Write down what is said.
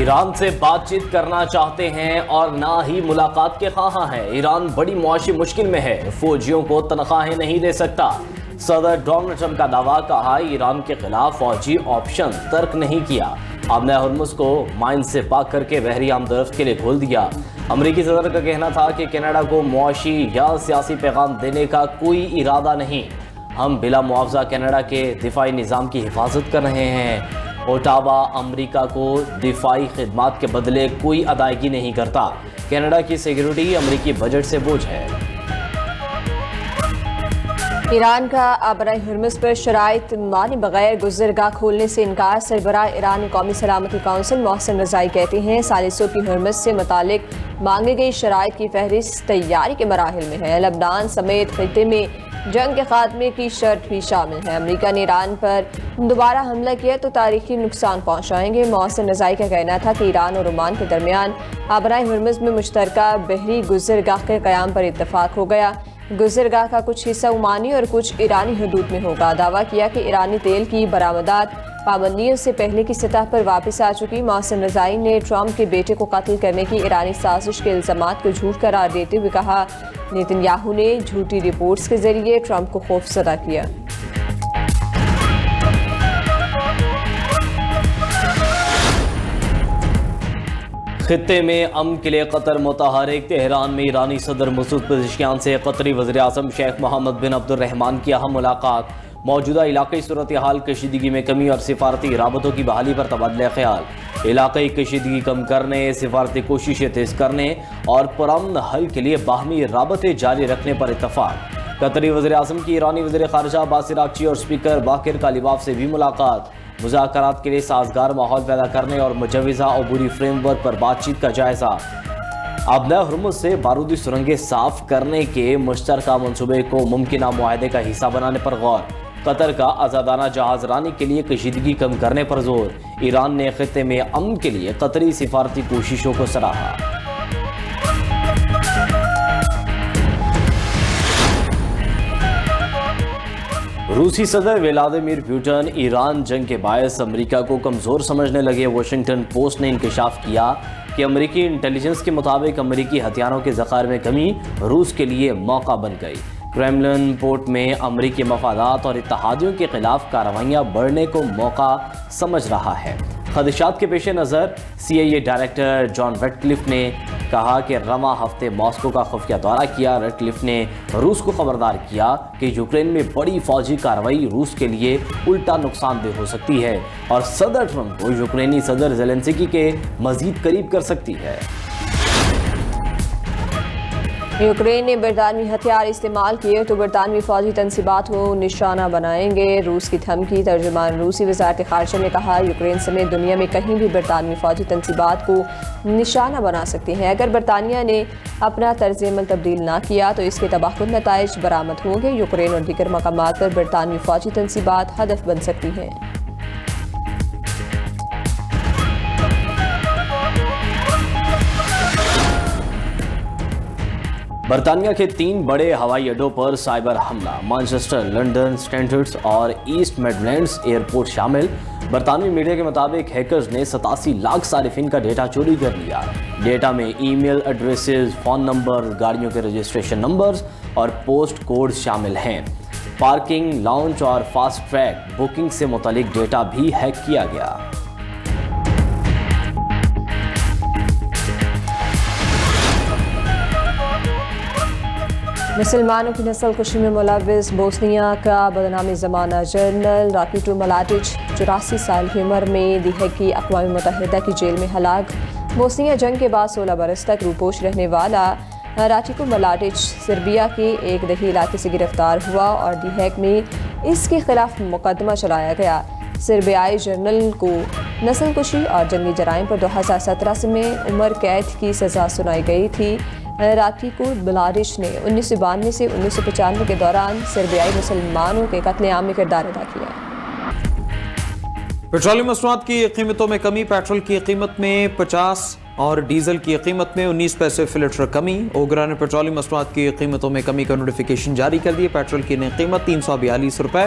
ایران سے بات چیت کرنا چاہتے ہیں اور نہ ہی ملاقات کے خواہاں ہیں۔ ایران بڑی معاشی مشکل میں ہے، فوجیوں کو تنخواہیں نہیں دے سکتا۔ صدر ڈونلڈ ٹرمپ کا دعویٰ، کہا ایران کے خلاف فوجی آپشن ترک نہیں کیا۔ آبنہ ہرمز کو مائن سے پاک کر کے بحری آمدورفت کے لیے کھول دیا۔ امریکی صدر کا کہنا تھا کہ کینیڈا کو معاشی یا سیاسی پیغام دینے کا کوئی ارادہ نہیں۔ ہم بلا معاوضہ کینیڈا کے دفاعی نظام کی حفاظت کر رہے ہیں۔ اوٹاوا امریکہ کو دفاعی خدمات کے بدلے کوئی ادائیگی نہیں کرتا۔ کینیڈا کی سیکیورٹی امریکی بجٹ سے بوجھ ہے۔ ایران کا آبرائے ہرمز پر شرائط مانے بغیر گزرگاہ کھولنے سے انکار۔ سربراہ ایران قومی سلامتی کونسل محسن رضائی کہتے ہیں ثالثوں کی ہرمز سے متعلق مانگی گئی شرائط کی فہرست تیاری کے مراحل میں ہے۔ لبنان سمیت خطے میں جنگ کے خاتمے کی شرط بھی شامل ہے۔ امریکہ نے ایران پر دوبارہ حملہ کیا تو تاریخی نقصان پہنچائیں گے۔ محسن رضائی کا کہنا تھا کہ ایران اور عمان کے درمیان آبرائے ہرمز میں مشترکہ بحری گزرگاہ کے قیام پر اتفاق ہو گیا۔ گزرگاہ کا کچھ حصہ عمانی اور کچھ ایرانی حدود میں ہوگا۔ دعویٰ کیا کہ ایرانی تیل کی برآمدات پابندیوں سے پہلے کی سطح پر واپس آ چکی۔ محسن رضائی نے ٹرمپ کے بیٹے کو قتل کرنے کی ایرانی سازش کے الزامات کو جھوٹ قرار دیتے ہوئے کہا نیتن یاہو نے جھوٹی رپورٹس کے ذریعے ٹرمپ کو خوفزدہ کیا۔ خطے میں امن کے لیے قطر متحرک۔ تہران میں ایرانی صدر مسعود پزشکیان سے قطری وزیراعظم شیخ محمد بن عبد الرحمن کی اہم ملاقات۔ موجودہ علاقائی صورتحال، کشیدگی میں کمی اور سفارتی رابطوں کی بحالی پر تبادلہ خیال۔ علاقائی کشیدگی کم کرنے، سفارتی کوششیں تیز کرنے اور پرامن حل کے لیے باہمی رابطے جاری رکھنے پر اتفاق۔ قطری وزیراعظم کی ایرانی وزیر خارجہ باسر اکچی اور اسپیکر باقر کالیباف سے بھی ملاقات۔ مذاکرات کے لیے سازگار ماحول پیدا کرنے اور مجوزہ عبوری فریم ورک پر بات چیت کا جائزہ۔ آبنہ ہرمز سے بارودی سرنگیں صاف کرنے کے مشترکہ منصوبے کو ممکنہ معاہدے کا حصہ بنانے پر غور۔ قطر کا آزادانہ جہاز رانی کے لیے کشیدگی کم کرنے پر زور۔ ایران نے خطے میں امن کے لیے قطری سفارتی کوششوں کو سراہا۔ روسی صدر ولادیمیر پوٹن ایران جنگ کے باعث امریکہ کو کمزور سمجھنے لگے۔ واشنگٹن پوسٹ نے انکشاف کیا کہ امریکی انٹیلیجنس کے مطابق امریکی ہتھیاروں کے ذخائر میں کمی روس کے لیے موقع بن گئی۔ کریملن پورٹ میں امریکی مفادات اور اتحادیوں کے خلاف کارروائیاں بڑھنے کو موقع سمجھ رہا ہے۔ خدشات کے پیش نظر CIA ڈائریکٹر جان ریڈکلف نے کہا کہ رواں ہفتے ماسکو کا خفیہ دورہ کیا۔ ریڈکلف نے روس کو خبردار کیا کہ یوکرین میں بڑی فوجی کارروائی روس کے لیے الٹا نقصان دہ ہو سکتی ہے اور صدر ٹرمپ کو یوکرینی صدر زیلنسکی کے مزید قریب کر سکتی ہے۔ یوکرین نے برطانوی ہتھیار استعمال کیے تو برطانوی فوجی تنصیبات کو نشانہ بنائیں گے۔ روس کی دھمکی۔ ترجمان روسی وزارت خارجہ نے کہا یوکرین سمیت دنیا میں کہیں بھی برطانوی فوجی تنصیبات کو نشانہ بنا سکتے ہیں۔ اگر برطانیہ نے اپنا طرز عمل تبدیل نہ کیا تو اس کے تباہ کن نتائج برآمد ہوں گے۔ یوکرین اور دیگر مقامات پر برطانوی فوجی تنصیبات ہدف بن سکتی ہیں۔ برطانیہ کے 3 بڑے ہوائی اڈوں پر سائبر حملہ۔ مانچسٹر، لنڈن سٹینٹرڈ اور ایسٹ میڈلینڈز ایئرپورٹ شامل۔ برطانوی میڈیا کے مطابق ہیکرز نے 87 لاکھ صارفین کا ڈیٹا چوری کر لیا۔ ڈیٹا میں ای میل ایڈریسز، فون نمبر، گاڑیوں کے رجسٹریشن نمبرز اور پوسٹ کوڈز شامل ہیں۔ پارکنگ، لاؤنج اور فاسٹ ٹریک بکنگ سے متعلق ڈیٹا بھی ہیک کیا گیا۔ مسلمانوں کی نسل کشی میں ملوث بوسنیا کا بدنام زمانہ جنرل راکیٹو ملاٹچ 84 سال کی عمر میں دی ہیگ کی اقوام متحدہ کی جیل میں ہلاک۔ بوسنیا جنگ کے بعد 16 برس تک روپوش رہنے والا راکیٹو ملاٹچ سربیا کے ایک دیہی علاقے سے گرفتار ہوا اور دی ہیگ میں اس کے خلاف مقدمہ چلایا گیا۔ سربیائی جنرل کو نسل کشی اور جنگی جرائم پر 2017 میں عمر قید کی سزا سنائی گئی تھی۔ راکیٹو ملاٹچ نے 1992 سے 1995 کے دوران سربیائی مسلمانوں کے قتل عام میں کردار ادا کیا۔ پیٹرولیم مصنوعات کی قیمتوں میں کمی۔ پیٹرول کی قیمت میں 50 اور ڈیزل کی قیمت میں 19 پیسے فی لیٹر کمی۔ اوگرا نے پیٹرولیم مصنوعات کی قیمتوں میں کمی کا نوٹیفیکیشن جاری کر دی۔ پیٹرول کی نئی قیمت 342 روپے